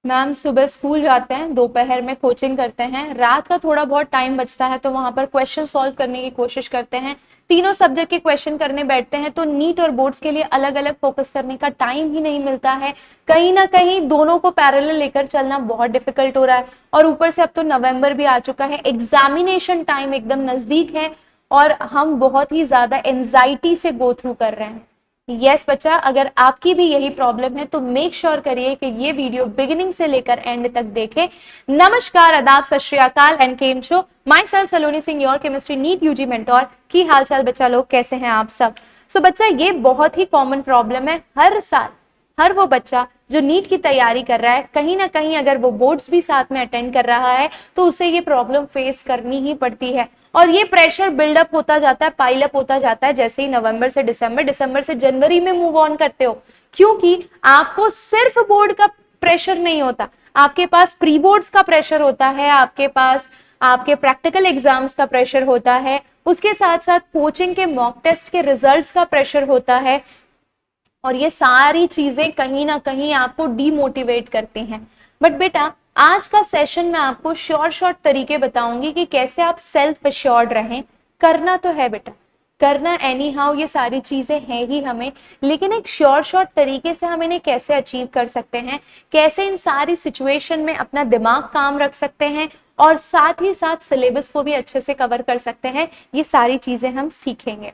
Ma'am सुबह school जाते हैं, दोपहर में कोचिंग करते हैं, रात का थोड़ा बहुत टाइम बचता है तो वहां पर क्वेश्चन सॉल्व करने की कोशिश करते हैं। तीनों सब्जेक्ट के क्वेश्चन करने बैठते हैं तो नीट और बोर्ड्स के लिए अलग अलग फोकस करने का टाइम ही नहीं मिलता है। कहीं ना कहीं दोनों को पैरेलल लेकर चलना बहुत डिफिकल्ट हो रहा है। और ऊपर से अब तो नवंबर भी आ चुका है, एग्जामिनेशन टाइम एकदम नजदीक है और हम बहुत ही ज्यादा एंजाइटी से गो थ्रू कर रहे हैं। यस बच्चा, अगर आपकी भी यही प्रॉब्लम है तो मेक श्योर करिए कि ये वीडियो बिगिनिंग से लेकर एंड तक देखें। नमस्कार, आदाब, सत श्री अकाल एंड केम शो। Myself Saloni Singh, your chemistry NEET UG mentor. की हाल चाल बच्चा लोग, कैसे हैं आप सब? सो बच्चा, ये बहुत ही कॉमन प्रॉब्लम है। हर साल हर वो बच्चा जो नीट की तैयारी कर रहा है, कहीं ना कहीं अगर वो बोर्ड्स भी साथ में अटेंड कर रहा है तो उसे ये प्रॉब्लम फेस करनी ही पड़ती है। और ये प्रेशर बिल्डअप होता जाता है, पाइल अप होता जाता है जैसे ही नवंबर से दिसंबर, दिसंबर से जनवरी में मूव ऑन करते हो। क्योंकि आपको सिर्फ बोर्ड का प्रेशर नहीं होता, आपके पास प्री बोर्ड्स का प्रेशर होता है, आपके पास आपके प्रैक्टिकल एग्जाम्स का प्रेशर होता है, उसके साथ साथ कोचिंग के मॉक टेस्ट के रिजल्ट्स का प्रेशर होता है। और ये सारी चीजें कहीं ना कहीं आपको डीमोटिवेट करती हैं। बट बेटा, आज का सेशन में आपको शॉर्ट तरीके बताऊंगी कि कैसे आप सेल्फ एश्योर्ड रहें। करना तो है बेटा, करना एनी हाउ, ये सारी चीजें हैं ही हमें, लेकिन एक शॉर्ट तरीके से हम इन्हें कैसे अचीव कर सकते हैं, कैसे इन सारी सिचुएशन में अपना दिमाग काम रख सकते हैं और साथ ही साथ सिलेबस को भी अच्छे से कवर कर सकते हैं, ये सारी चीजें हम सीखेंगे।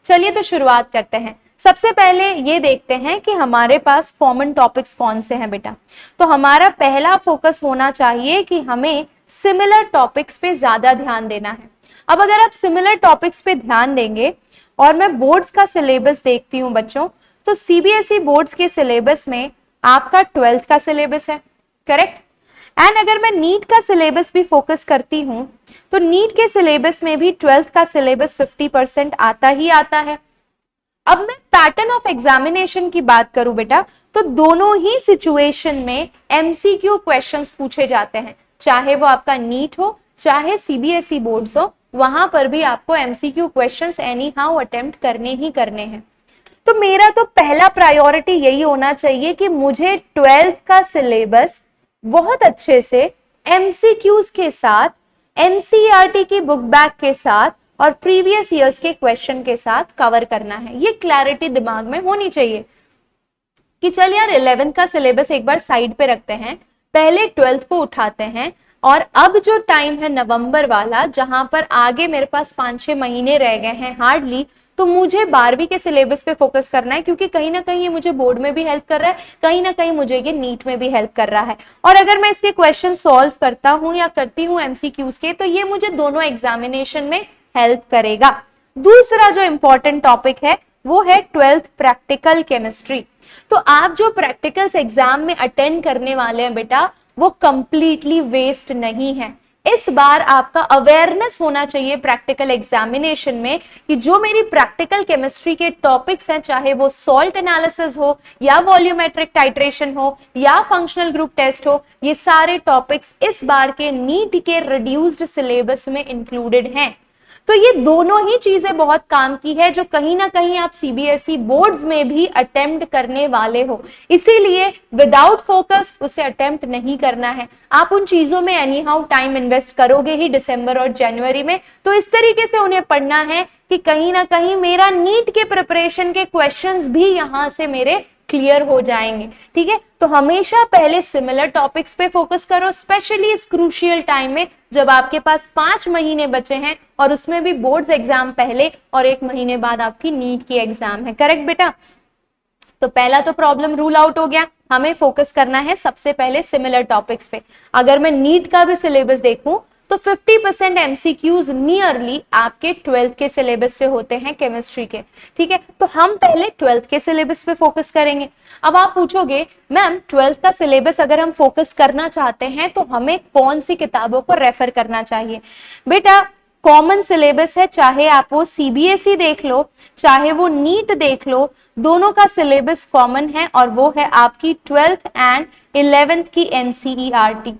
चलिए तो शुरुआत करते हैं। सबसे पहले ये देखते हैं कि हमारे पास कॉमन टॉपिक्स कौन से हैं बेटा। तो हमारा पहला फोकस होना चाहिए कि हमें सिमिलर टॉपिक्स पे ज्यादा ध्यान देना है। अब अगर आप सिमिलर टॉपिक्स पे ध्यान देंगे और मैं बोर्ड्स का सिलेबस देखती हूँ बच्चों, तो सीबीएसई बोर्ड्स के सिलेबस में आपका 12th का सिलेबस है, करेक्ट। एंड अगर मैं नीट का सिलेबस भी फोकस करती हूँ तो नीट के सिलेबस में भी 12th का सिलेबस 50% आता ही आता है। अब मैं पैटर्न ऑफ एग्जामिनेशन की बात करूं बेटा, तो दोनों ही सिचुएशन में एमसीक्यू क्वेश्चंस पूछे जाते हैं, चाहे वो आपका नीट हो चाहे सीबीएसई बोर्ड्स हो, वहां पर भी आपको MCQ questions any how attempt करने ही करने हैं। तो मेरा तो पहला प्रायोरिटी यही होना चाहिए कि मुझे 12th का सिलेबस बहुत अच्छे से एमसीक्यूज के साथ, एनसीईआरटी की बुक बैक के साथ और प्रीवियस ईयर्स के क्वेश्चन के साथ कवर करना है। ये क्लैरिटी दिमाग में होनी चाहिए कि चल यार 11th का सिलेबस एक बार साइड पे रखते हैं, पहले 12th को उठाते हैं। और अब जो टाइम है नवंबर वाला, जहां पर आगे मेरे पास 5-6 महीने रह गए हैं हार्डली, तो मुझे 12वीं के सिलेबस पे फोकस करना है, क्योंकि कहीं ना कहीं ये मुझे बोर्ड में भी हेल्प कर रहा है, कहीं ना कहीं मुझे ये नीट में भी हेल्प कर रहा है। और अगर मैं इसके क्वेश्चन सॉल्व करता हूं या करती हूं एमसीक्यूज के, तो ये मुझे दोनों एग्जामिनेशन में हेल्प करेगा। दूसरा जो इंपॉर्टेंट टॉपिक है वो है 12th प्रैक्टिकल केमिस्ट्री। तो आप जो प्रैक्टिकल्स एग्जाम में अटेंड करने वाले हैं बेटा, वो कंप्लीटली वेस्ट नहीं है। इस बार आपका अवेयरनेस होना चाहिए प्रैक्टिकल एग्जामिनेशन में कि जो मेरी प्रैक्टिकल केमिस्ट्री के टॉपिक्स हैं, चाहे वो सॉल्ट एनालिसिस हो या वॉल्यूमेट्रिक टाइट्रेशन हो या फंक्शनल ग्रुप टेस्ट हो, ये सारे टॉपिक्स इस बार के नीट के रिड्यूस्ड सिलेबस में इंक्लूडेड हैं। तो ये दोनों ही चीजें बहुत काम की है, जो कहीं ना कहीं आप सीबीएसई बोर्ड्स में भी अटेम्प्ट करने वाले हो। इसीलिए विदाउट फोकस उसे अटेम्प्ट नहीं करना है। आप उन चीजों में एनी हाउ टाइम इन्वेस्ट करोगे ही दिसंबर और जनवरी में, तो इस तरीके से उन्हें पढ़ना है कि कहीं ना कहीं मेरा नीट के प्रिपरेशन के क्वेश्चंस भी यहां से मेरे क्लियर हो जाएंगे। ठीक है, तो हमेशा पहले सिमिलर टॉपिक्स पे फोकस करो, स्पेशली इस क्रूशियल टाइम में जब आपके पास 5 महीने बचे हैं और उसमें भी बोर्ड्स एग्जाम पहले और 1 महीने बाद आपकी नीट की एग्जाम है। करेक्ट बेटा? तो पहला तो प्रॉब्लम रूल आउट हो गया, हमें फोकस करना है सबसे पहले सिमिलर टॉपिक्स पे। अगर मैं नीट का भी सिलेबस देखूं तो 50% एमसीक्यूज नियरली आपके 12th के सिलेबस से होते हैं केमिस्ट्री के। ठीक है, तो हम पहले 12th के सिलेबस पे फोकस करेंगे। अब आप पूछोगे मैम 12th का सिलेबस अगर हम फोकस करना चाहते हैं तो हमें कौन सी किताबों को रेफर करना चाहिए? बेटा, कॉमन सिलेबस है, चाहे आप वो सीबीएसई देख लो चाहे वो नीट देख लो, दोनों का सिलेबस कॉमन है और वो है आपकी 12th एंड 11th की एनसीईआरटी।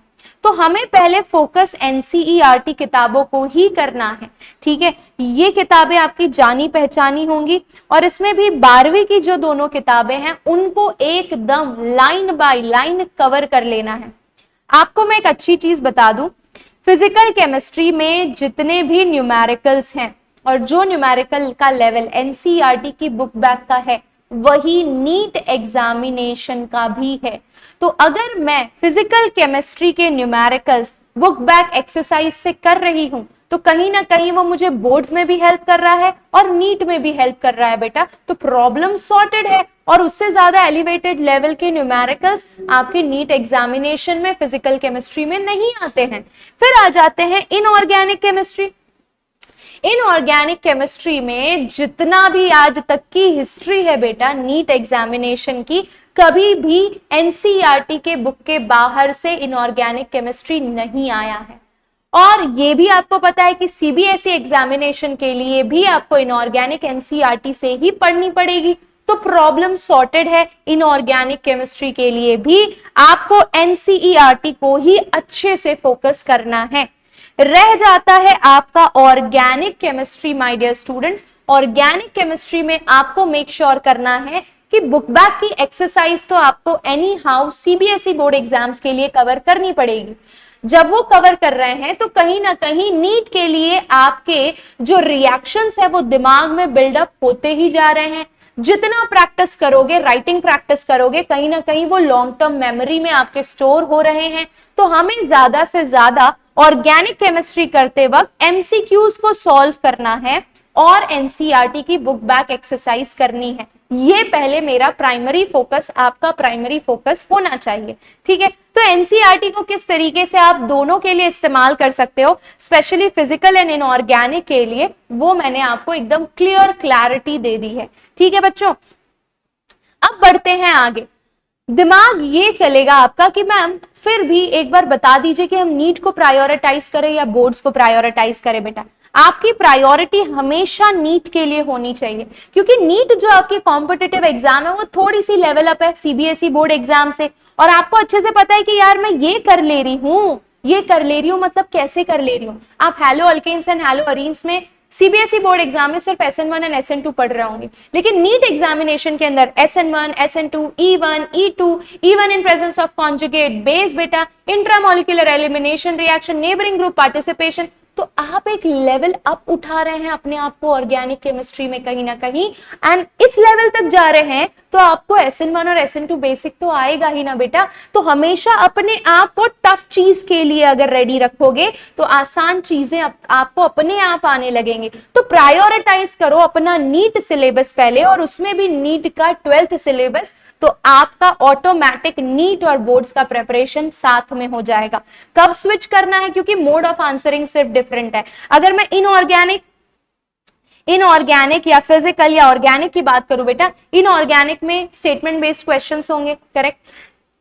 तो हमें पहले फोकस एनसीईआरटी किताबों को ही करना है, ठीक है। ये किताबें आपकी जानी पहचानी होंगी और इसमें भी 12वीं की जो दोनों किताबें हैं उनको एकदम लाइन बाय लाइन कवर कर लेना है। आपको मैं एक अच्छी चीज बता दूं, फिजिकल केमिस्ट्री में जितने भी न्यूमेरिकल्स हैं और जो न्यूमेरिकल का लेवल एनसीईआरटी की बुक बैक का है वही नीट एग्जामिनेशन का भी है। तो अगर मैं फिजिकल केमिस्ट्री के न्यूमेरिकल्स बुक बैक एक्सरसाइज से कर रही हूं तो कहीं ना कहीं वो मुझे बोर्ड्स में भी हेल्प कर रहा है और नीट में भी हेल्प कर रहा है बेटा, तो प्रॉब्लम सॉर्टेड है। और उससे ज्यादा एलिवेटेड लेवल के न्यूमेरिकल्स आपके नीट एग्जामिनेशन में फिजिकल केमिस्ट्री में नहीं आते हैं। फिर आ जाते हैं इनऑर्गेनिक केमिस्ट्री। इनऑर्गेनिक केमिस्ट्री में जितना भी आज तक की हिस्ट्री है बेटा नीट एग्जामिनेशन की, कभी भी एनसीईआरटी के बुक के बाहर से इनऑर्गेनिक केमिस्ट्री नहीं आया है। और ये भी आपको पता है कि सीबीएसई एग्जामिनेशन के लिए भी आपको इनऑर्गेनिक एनसीईआरटी से ही पढ़नी पड़ेगी, तो प्रॉब्लम सॉर्टेड है। इनऑर्गेनिक केमिस्ट्री के लिए भी आपको एनसीईआरटी को ही अच्छे से फोकस करना है। रह जाता है आपका organic chemistry my dear students. Organic chemistry में आपको मेक श्योर करना है कि बुक बैक की एक्सरसाइज तो आपको any how CBSE board exams के लिए कवर करनी पड़ेगी। जब वो कवर कर रहे हैं तो कहीं ना कहीं नीट के लिए आपके जो रिएक्शंस है वो दिमाग में बिल्डअप होते ही जा रहे हैं। जितना प्रैक्टिस करोगे, राइटिंग प्रैक्टिस करोगे, कहीं ना कहीं वो लॉन्ग टर्म मेमोरी में आपके स्टोर हो रहे हैं। तो हमें ज्यादा से ज्यादा ऑर्गेनिक केमिस्ट्री करते वक्त एमसीक्यूज को सॉल्व करना है और एनसीईआरटी की बुक बैक एक्सरसाइज करनी है। ये पहले मेरा प्राइमरी फोकस, आपका प्राइमरी फोकस होना चाहिए, ठीक है। तो एनसीईआरटी को किस तरीके से आप दोनों के लिए इस्तेमाल कर सकते हो, स्पेशली फिजिकल एंड इनऑर्गेनिक के लिए, वो मैंने आपको एकदम क्लियर क्लैरिटी दे दी है, ठीक है बच्चों। अब बढ़ते हैं आगे। दिमाग ये चलेगा आपका कि मैम फिर भी एक बार बता दीजिए कि हम नीट को प्रायोरिटाइज करें या बोर्ड्स को प्रायोरिटाइज करें। बेटा आपकी प्रायोरिटी हमेशा नीट के लिए होनी चाहिए, क्योंकि नीट जो आपकी कॉम्पिटिटिव एग्जाम है वो थोड़ी सी लेवल अप है सीबीएसई बोर्ड एग्जाम से। और आपको अच्छे से पता है कि यार मैं ये कर ले रही हूँ, मतलब कैसे कर ले रही हूँ। आप haloalkanes and haloarenes में सीबीएसई बोर्ड एग्जाम में सिर्फ SN1 एंड SN2 पढ़ रहे होंगे, लेकिन नीट एग्जामिनेशन के अंदर SN1, SN2, E1, E2, even in presence of conjugate base बेटा, intramolecular elimination reaction, neighbouring group participation, तो आप एक लेवल अप उठा रहे हैं अपने आप को ऑर्गेनिक केमिस्ट्री में कहीं ना कहीं, एंड इस लेवल तक जा रहे हैं तो आपको SN1 और SN2 बेसिक तो आएगा ही ना बेटा। तो हमेशा अपने आप को टफ चीज के लिए अगर रेडी रखोगे तो आसान चीजें आपको अपने आप आने लगेंगे। तो प्रायोरिटाइज करो अपना नीट सिलेबस पहले, और उसमें भी नीट का 12th सिलेबस, तो आपका ऑटोमेटिक नीट और बोर्ड्स का प्रिपरेशन साथ में हो जाएगा। कब स्विच करना है, क्योंकि मोड ऑफ आंसरिंग सिर्फ डिफरेंट है। अगर मैं इनऑर्गेनिक या फिजिकल या ऑर्गेनिक की बात करूं बेटा, इनऑर्गेनिक में स्टेटमेंट बेस्ड क्वेश्चंस होंगे, correct.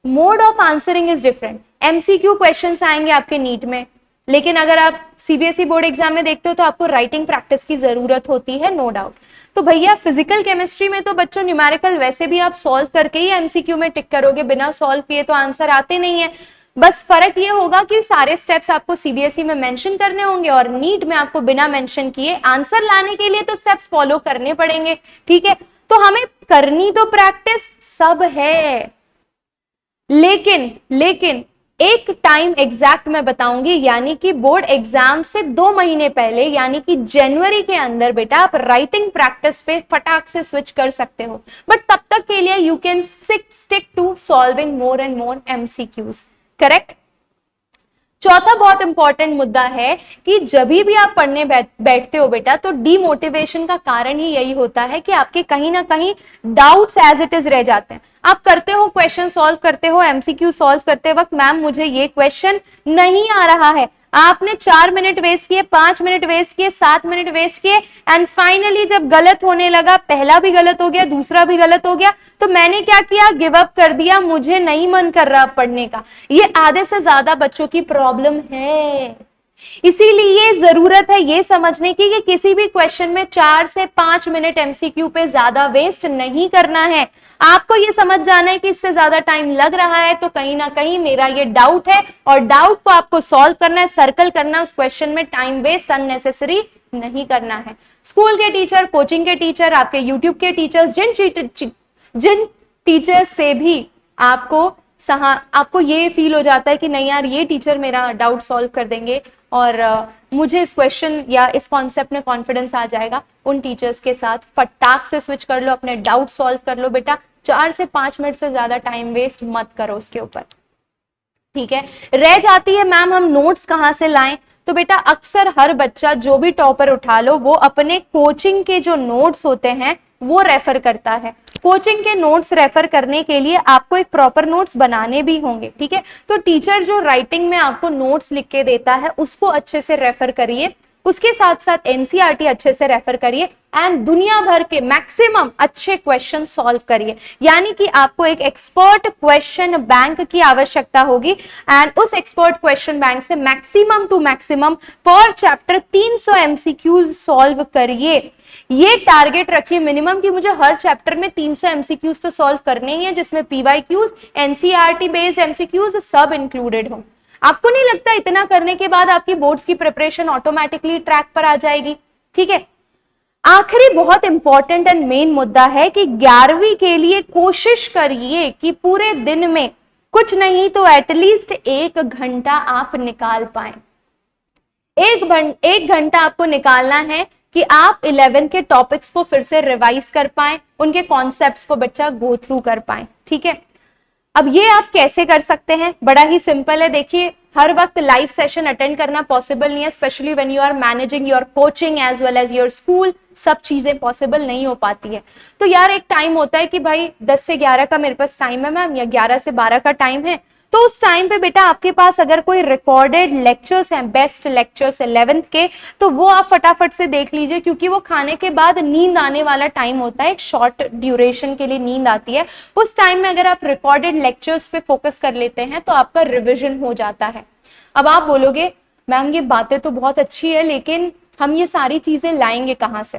Mode of answering is different. MCQ questions आएंगे आपके नीट में, लेकिन अगर आप सीबीएसई बोर्ड एग्जाम में देखते हो तो आपको राइटिंग प्रैक्टिस की जरूरत होती है, नो डाउट। तो भैया फिजिकल केमिस्ट्री में तो बच्चों न्यूमेरिकल वैसे भी आप सॉल्व करके ही एमसीक्यू में टिक करोगे, बिना सॉल्व किए तो आंसर आते नहीं है। बस फर्क ये होगा कि सारे स्टेप्स आपको सीबीएसई में मेंशन करने होंगे और नीट में आपको बिना मेंशन किए आंसर लाने के लिए तो स्टेप्स फॉलो करने पड़ेंगे, ठीक है। तो हमें करनी तो प्रैक्टिस सब है, लेकिन एक टाइम एग्जैक्ट मैं बताऊंगी, यानी कि बोर्ड एग्जाम से 2 महीने पहले, यानी कि जनवरी के अंदर बेटा आप राइटिंग प्रैक्टिस पे फटाक से स्विच कर सकते हो। बट तब तक के लिए you can stick to solving more and more MCQs, correct. चौथा बहुत इंपॉर्टेंट मुद्दा है कि जब भी आप पढ़ने बैठते हो बेटा, तो डीमोटिवेशन का कारण ही यही होता है कि आपके कहीं ना कहीं डाउट्स एज इट इज रह जाते हैं। आप करते हो, क्वेश्चन सॉल्व करते हो, एमसीक्यू सॉल्व करते वक्त मैम मुझे ये क्वेश्चन नहीं आ रहा है, आपने 4 मिनट वेस्ट किए, 5 मिनट वेस्ट किए, 7 मिनट वेस्ट किए, एंड फाइनली जब गलत होने लगा, पहला भी गलत हो गया, दूसरा भी गलत हो गया, तो मैंने क्या किया, गिव अप कर दिया, मुझे नहीं मन कर रहा पढ़ने का। ये आधे से ज्यादा बच्चों की प्रॉब्लम है। इसीलिए जरूरत है ये समझने की कि किसी भी क्वेश्चन में 4 से 5 मिनट एमसीक्यू पे ज्यादा वेस्ट नहीं करना है। आपको ये समझ जाना है कि इससे ज्यादा टाइम लग रहा है तो कहीं ना कहीं मेरा ये डाउट है, और डाउट को आपको सॉल्व करना है, सर्कल करना है, उस क्वेश्चन में टाइम वेस्ट अननेसेसरी नहीं करना है। स्कूल के टीचर, कोचिंग के टीचर, आपके यूट्यूब के टीचर्स, जिन टीचर्स से भी आपको ये फील हो जाता है कि नहीं यार ये टीचर मेरा डाउट सॉल्व कर देंगे और मुझे इस क्वेश्चन या इस कॉन्सेप्ट में कॉन्फिडेंस आ जाएगा, उन टीचर्स के साथ फटाक से स्विच कर लो, अपने डाउट सॉल्व कर लो बेटा। 4 से 5 मिनट से ज्यादा टाइम वेस्ट मत करो उसके ऊपर, ठीक है। रह जाती है मैम हम नोट्स कहाँ से लाएं, तो बेटा अक्सर हर बच्चा जो भी टॉपर उठा लो वो अपने कोचिंग के जो नोट्स होते हैं वो रेफर करता है। कोचिंग के नोट्स रेफर करने के लिए आपको एक प्रॉपर नोट्स बनाने भी होंगे, ठीक है। तो टीचर जो राइटिंग में आपको नोट्स लिख के देता है उसको अच्छे से रेफर करिए, उसके साथ साथ एनसीईआरटी अच्छे से रेफर करिए एंड दुनिया भर के मैक्सिमम अच्छे क्वेश्चन सॉल्व करिए। यानी कि आपको एक एक्सपर्ट क्वेश्चन बैंक की आवश्यकता होगी एंड उस एक्सपर्ट क्वेश्चन बैंक से मैक्सिमम टू मैक्सिमम पर चैप्टर 300 एमसीक्यूज सॉल्व करिए। ये टारगेट रखिए मिनिमम कि मुझे हर चैप्टर में 300 एमसीक्यूज तो सॉल्व करने ही है, जिसमें पीवाईक्यूज, एनसीईआरटी बेस्ड एमसीक्यूज सब इंक्लूडेड हो। आपको नहीं लगता इतना करने के बाद आपकी बोर्ड्स की प्रिपरेशन ऑटोमेटिकली ट्रैक पर आ जाएगी, ठीक है। आखिरी बहुत इंपॉर्टेंट एंड मेन मुद्दा है कि 11वीं के लिए कोशिश करिए कि पूरे दिन में कुछ नहीं तो एटलीस्ट 1 घंटा आप निकाल पाए। 1 घंटा आपको निकालना है कि आप 11 के टॉपिक्स को फिर से रिवाइज कर पाए, उनके कॉन्सेप्ट्स को बच्चा गो थ्रू कर पाए, ठीक है। अब ये आप कैसे कर सकते हैं, बड़ा ही सिंपल है। देखिए हर वक्त लाइव सेशन अटेंड करना पॉसिबल नहीं है, specially when you are managing your coaching as well as your school, सब चीजें पॉसिबल नहीं हो पाती है। तो यार एक टाइम होता है कि भाई 10 से 11 का मेरे पास टाइम है मैम, या 11 से 12 का टाइम है, तो उस टाइम पे बेटा आपके पास अगर कोई रिकॉर्डेड लेक्चर्स हैं, बेस्ट लेक्चर्स 11th के, तो वो आप फटाफट से देख लीजिए, क्योंकि वो खाने के बाद नींद आने वाला टाइम होता है, एक शॉर्ट ड्यूरेशन के लिए नींद आती है। उस टाइम में अगर आप रिकॉर्डेड लेक्चर्स पे फोकस कर लेते हैं तो आपका रिविजन हो जाता है। अब आप बोलोगे मैम ये बातें तो बहुत अच्छी है, लेकिन हम ये सारी चीजें लाएंगे कहाँ से?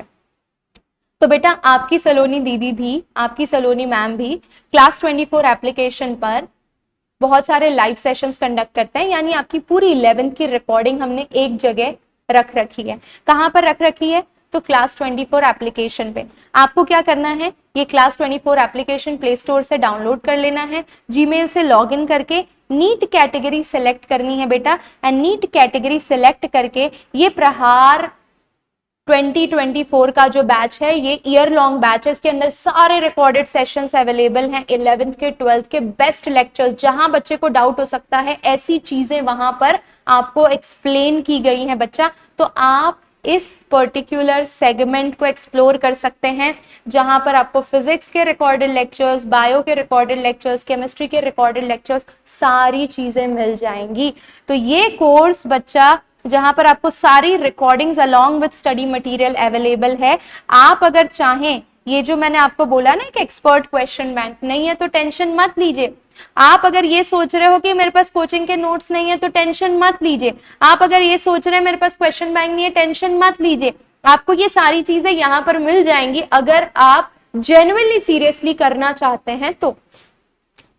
तो बेटा आपकी सलोनी दीदी भी, आपकी सलोनी मैम भी क्लास 24 एप्लीकेशन पर बहुत सारे लाइव सेशंस कंडक्ट करते हैं, यानी आपकी पूरी 11th की रिकॉर्डिंग हमने एक जगह रख रखी है। कहां पर रख रखी है? तो क्लास 24 एप्लीकेशन पे। आपको क्या करना है, ये क्लास 24 एप्लीकेशन प्ले स्टोर से डाउनलोड कर लेना है, जीमेल से लॉगिन करके नीट कैटेगरी सिलेक्ट करनी है बेटा, एंड नीट कैटेगरी सिलेक्ट करके ये प्रहार 2024 का जो बैच है, ये ईयर लॉन्ग बैच है, इसके अंदर सारे रिकॉर्डेड सेशंस अवेलेबल हैं, 11th के 12th के बेस्ट लेक्चर्स, जहां बच्चे को डाउट हो सकता है ऐसी चीजें वहां पर आपको एक्सप्लेन की गई हैं बच्चा। तो आप इस पर्टिकुलर सेगमेंट को एक्सप्लोर कर सकते हैं, जहां पर आपको फिजिक्स के रिकॉर्डेड लेक्चर्स, बायो के रिकॉर्डेड लेक्चर्स, केमिस्ट्री के रिकॉर्डेड लेक्चर्स, सारी चीजें मिल जाएंगी। तो ये कोर्स बच्चा जहां पर आपको सारी recordings along with study material available है। आप अगर चाहें, ये जो मैंने आपको बोला ना कि एक्सपर्ट क्वेश्चन बैंक नहीं है तो टेंशन मत लीजिए। आप अगर ये सोच रहे हो कि मेरे पास कोचिंग के नोट्स नहीं है तो टेंशन मत लीजिए। आप अगर ये सोच रहे हैं मेरे पास क्वेश्चन बैंक नहीं है, टेंशन मत लीजिए। आपको ये सारी चीजें यहाँ पर मिल जाएंगी अगर आप जेन्युइनली सीरियसली करना चाहते हैं तो,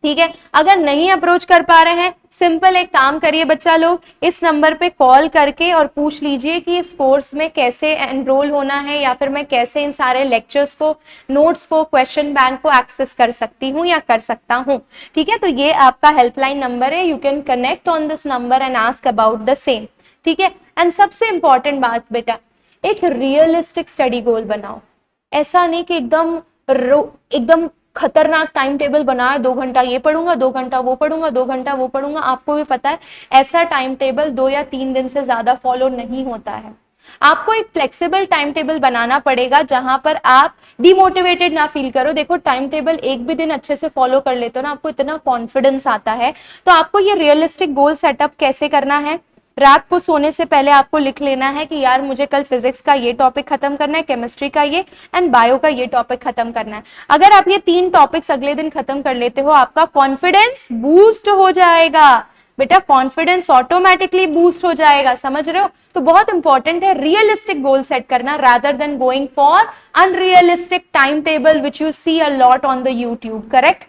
ठीक है। अगर नहीं अप्रोच कर पा रहे हैं, सिंपल एक काम करिए बच्चा लोग, इस नंबर पे कॉल करके और पूछ लीजिए कि इस कोर्स में कैसे एनरोल होना है, या फिर मैं कैसे इन सारे लेक्चर्स को, नोट्स को, क्वेश्चन बैंक को एक्सेस कर सकती हूँ या कर सकता हूँ, ठीक है। तो ये आपका हेल्पलाइन नंबर है, you can connect on this number and ask about the same, ठीक है। एंड सबसे इंपॉर्टेंट बात बेटा, एक रियलिस्टिक स्टडी गोल बनाओ। ऐसा नहीं कि एकदम खतरनाक टाइम टेबल बनाया, 2 घंटा ये पढ़ूंगा, 2 घंटा वो पढ़ूंगा, 2 घंटा वो पढ़ूंगा। आपको भी पता है ऐसा टाइम टेबल 2 या 3 दिन से ज्यादा फॉलो नहीं होता है। आपको एक फ्लेक्सिबल टाइम टेबल बनाना पड़ेगा जहां पर आप डिमोटिवेटेड ना फील करो। देखो टाइम टेबल एक भी दिन अच्छे से फॉलो कर लेते हो ना, आपको इतना कॉन्फिडेंस आता है। तो आपको ये रियलिस्टिक गोल सेटअप कैसे करना है, रात को सोने से पहले आपको लिख लेना है कि यार मुझे कल फिजिक्स का ये टॉपिक खत्म करना है, केमिस्ट्री का ये, एंड बायो का ये टॉपिक खत्म करना है। अगर आप ये 3 टॉपिक्स अगले दिन खत्म कर लेते हो, आपका कॉन्फिडेंस बूस्ट हो जाएगा। बेटा कॉन्फिडेंस ऑटोमेटिकली बूस्ट हो जाएगा, समझ रहे हो। तो बहुत इंपॉर्टेंट है रियलिस्टिक गोल सेट करना rather than going for unrealistic time table which you see a lot on the YouTube, correct.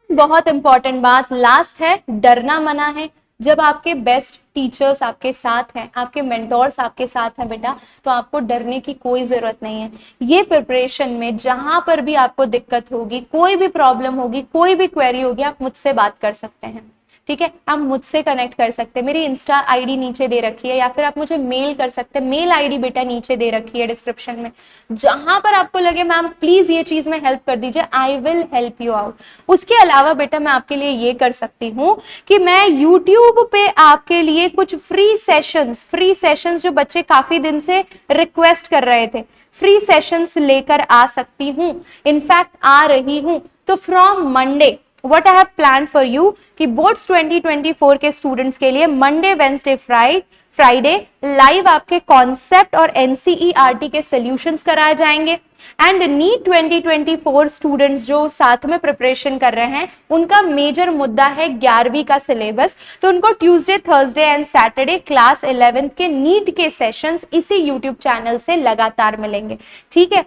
बहुत इंपॉर्टेंट बात लास्ट है, डरना मना है। जब आपके बेस्ट टीचर्स आपके साथ हैं, आपके मेंटोर्स आपके साथ हैं बेटा, तो आपको डरने की कोई जरूरत नहीं है। ये प्रिपरेशन में जहां पर भी आपको दिक्कत होगी, कोई भी प्रॉब्लम होगी, कोई भी क्वेरी होगी, आप मुझसे बात कर सकते हैं, ठीक है। आप मुझसे कनेक्ट कर सकते हैं, मेरी इंस्टा आईडी नीचे दे रखी है, या फिर आप मुझे मेल कर सकते हैं, मेल आईडी बेटा नीचे दे रखी है डिस्क्रिप्शन में। जहां पर आपको लगे मैम प्लीज ये चीज में हेल्प कर दीजिए, I will help you out. उसके अलावा बेटा मैं आपके लिए ये कर सकती हूँ कि मैं यूट्यूब पे आपके लिए कुछ फ्री सेशंस जो बच्चे काफी दिन से रिक्वेस्ट कर रहे थे, फ्री सेशंस लेकर आ सकती हूँ, इनफैक्ट आ रही हूँ। तो from Monday what I have plan for you कि बोर्ड्स 2024 के स्टूडेंट्स के लिए मंडे, वेंसडे, फ्राइडे लाइव आपके कॉन्सेप्ट और एनसीईआरटी के सॉल्यूशंस कराए जाएंगे। एंड नीट 2024 स्टूडेंट्स जो साथ में प्रिपरेशन कर रहे हैं, उनका मेजर मुद्दा है 11वीं का सिलेबस, तो उनको Tuesday, Thursday and Saturday class 11th के नीट के सेशंस इसी यूट्यूब चैनल से लगातार मिलेंगे, ठीक है।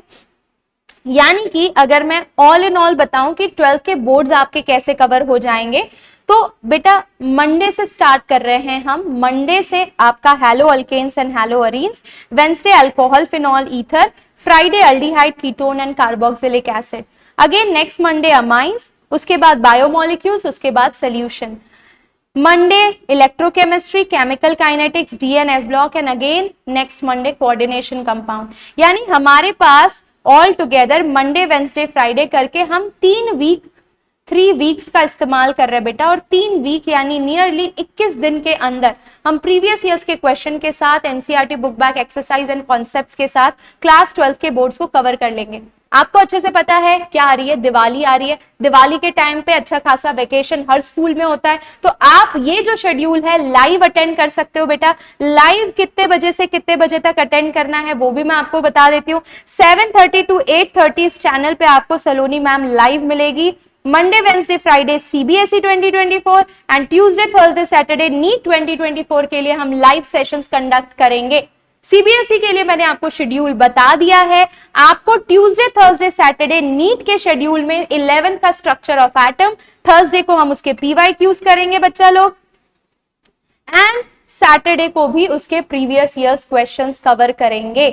यानी कि अगर मैं ऑल इन ऑल बताऊं कि 12th के बोर्ड्स आपके कैसे कवर हो जाएंगे, तो बेटा मंडे से स्टार्ट कर रहे हैं हम। मंडे से आपका haloalkanes and haloarenes, Wednesday alcohol phenol ether, Friday aldehyde ketone and carboxylic acid, again next Monday amines, उसके बाद बायोमोलिक्यूल्स, उसके बाद solution. Monday electrochemistry, chemical kinetics, d and f block, and again next Monday coordination compound. यानी हमारे पास all together Monday, Wednesday, Friday करके हम 3 weeks का इस्तेमाल कर रहे हैं बेटा, और 3 वीक यानी नियरली 21 दिन के अंदर हम प्रीवियस ईयर्स के क्वेश्चन के साथ, NCERT book back exercise and concepts के साथ क्लास 12th के बोर्ड्स को कवर कर लेंगे। आपको अच्छे से पता है क्या आ रही है, दिवाली आ रही है। दिवाली के टाइम पे अच्छा खासा वेकेशन हर स्कूल में होता है, तो आप ये जो शेड्यूल है लाइव अटेंड कर सकते हो बेटा। लाइव कितने बजे से कितने बजे तक अटेंड करना है वो भी मैं आपको बता देती हूँ। 7:30 to 8:30 इस चैनल पे आपको सलोनी मैम लाइव मिलेगी। Monday, Wednesday, Friday CBSE 2024 and Tuesday, Thursday, Saturday NEET 2024 के लिए हम लाइव सेशंस कंडक्ट करेंगे। सीबीएसई के लिए मैंने आपको शेड्यूल बता दिया है। आपको ट्यूसडे, थर्सडे, सैटरडे नीट के शेड्यूल में 11th का स्ट्रक्चर ऑफ एटम, थर्सडे को हम उसके पीवाईक्यूज करेंगे बच्चा लोग, एंड सैटरडे को भी उसके प्रीवियस ईयर्स क्वेश्चंस कवर करेंगे।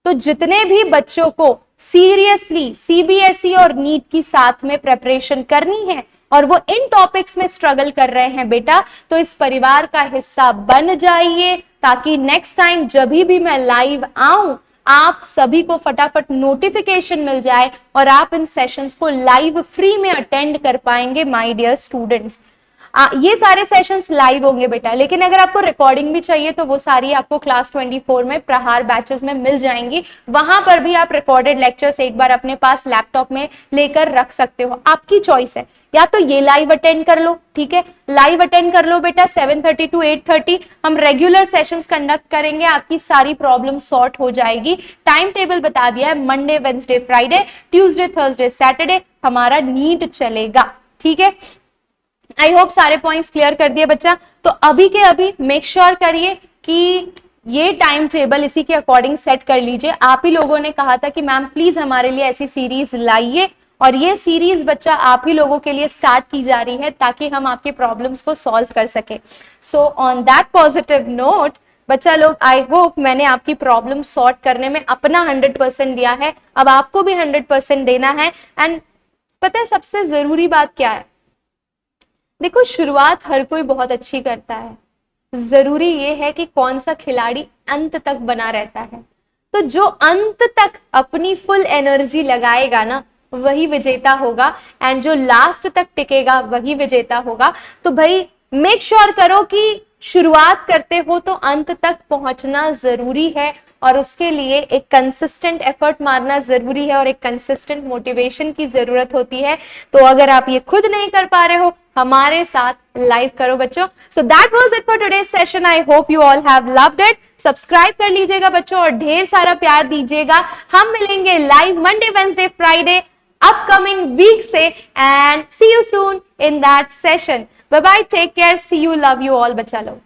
तो जितने भी बच्चों को सीरियसली सीबीएसई और नीट की साथ में प्रिपरेशन करनी है और वो इन टॉपिक्स में स्ट्रगल कर रहे हैं बेटा, तो इस परिवार का हिस्सा बन जाइए, ताकि नेक्स्ट टाइम जब भी मैं लाइव आऊं आप सभी को फटाफट नोटिफिकेशन मिल जाए और आप इन सेशंस को लाइव फ्री में अटेंड कर पाएंगे माय डियर स्टूडेंट्स। ये सारे सेशंस लाइव होंगे बेटा, लेकिन अगर आपको रिकॉर्डिंग भी चाहिए तो वो सारी आपको क्लास 24 में प्रहार बैचेस में मिल जाएंगी। वहां पर भी आप रिकॉर्डेड लेक्चर्स एक बार अपने पास लैपटॉप में लेकर रख सकते हो, आपकी चॉइस है। या तो ये लाइव अटेंड कर लो, ठीक है, लाइव अटेंड कर लो बेटा। 7:30 to 8:30 हम रेगुलर सेशंस कंडक्ट करेंगे, आपकी सारी प्रॉब्लम सॉर्ट हो जाएगी। टाइम टेबल बता दिया है, Monday, Wednesday, Friday, Tuesday, Thursday, Saturday हमारा नीट चलेगा, ठीक है। आई होप सारे पॉइंट्स क्लियर कर दिए बच्चा। तो अभी के अभी मेक श्योर करिए कि ये टाइम टेबल इसी के अकॉर्डिंग सेट कर लीजिए। आप ही लोगों ने कहा था कि मैम प्लीज हमारे लिए ऐसी सीरीज लाइए, और ये सीरीज बच्चा आप ही लोगों के लिए स्टार्ट की जा रही है ताकि हम आपके प्रॉब्लम्स को सॉल्व कर सके। So on that positive note बच्चा लोग, आई होप मैंने आपकी प्रॉब्लम सॉर्ट करने में अपना 100% दिया है। अब आपको भी 100% देना है। एंड पता है सबसे जरूरी बात क्या है, देखो शुरुआत हर कोई बहुत अच्छी करता है, जरूरी ये है कि कौन सा खिलाड़ी अंत तक बना रहता है। तो जो अंत तक अपनी फुल एनर्जी लगाएगा ना वही विजेता होगा, एंड जो लास्ट तक टिकेगा वही विजेता होगा। तो भाई मेक श्योर करो कि शुरुआत करते हो तो अंत तक पहुंचना जरूरी है, और उसके लिए एक कंसिस्टेंट एफर्ट मारना जरूरी है, और एक कंसिस्टेंट मोटिवेशन की जरूरत होती है। तो अगर आप ये खुद नहीं कर पा रहे हो, हमारे साथ लाइव करो बच्चों। So that was it for today's session. I hope you all have loved it. Subscribe कर लीजिएगा बच्चों और ढेर सारा प्यार दीजिएगा। हम मिलेंगे live Monday, Wednesday, Friday upcoming week से, and see you soon in that session. Bye bye, take care, see you, love you all बच्चा लोग।